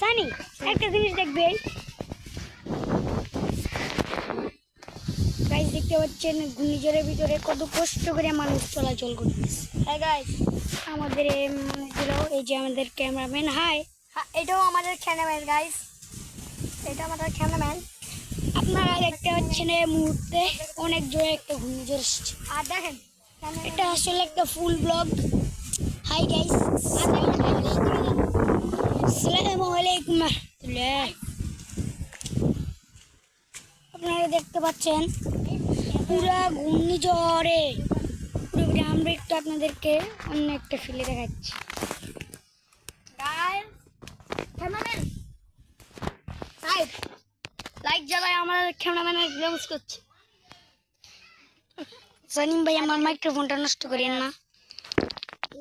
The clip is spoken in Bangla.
সানি একটা জিনিস দেখবে গাইস, দেখতে পাচ্ছেন ঘূর্ণিঝড়ের ভিতরে কত কষ্ট করে মানুষ চলাচল করতেছে। হ্যাঁ গাইস, আমাদের এই যে আমাদের ক্যামেরাম্যান, হাই। এটাও আমাদের ক্যামেরাম্যান গাইস, এটা আমাদের ক্যামেরাম্যান। আপনারা দেখতে পাচ্ছেন এই মুহূর্তে অনেক জোরে একটা ঘূর্ণিঝড় এসেছে। আর দেখেন এটা আসলে একটা ফুল ব্লগ। হাই গাইস, আসসালামু আলাইকুম। আপনারা দেখতে পাচ্ছেন পুরা ঘূর্ণিঝড়ে পুরোপুরি। আমরা একটু আপনাদেরকে অন্য একটা ফিলে দেখাচ্ছি। গাইস, ক্যামেরাম্যান লাইক লাইক জ্বালায় আমার ক্যামেরাম্যানের গ্লেমস করছে। সানিম ভাই, আমার মাইক্রোফোনটা নষ্ট করেন না।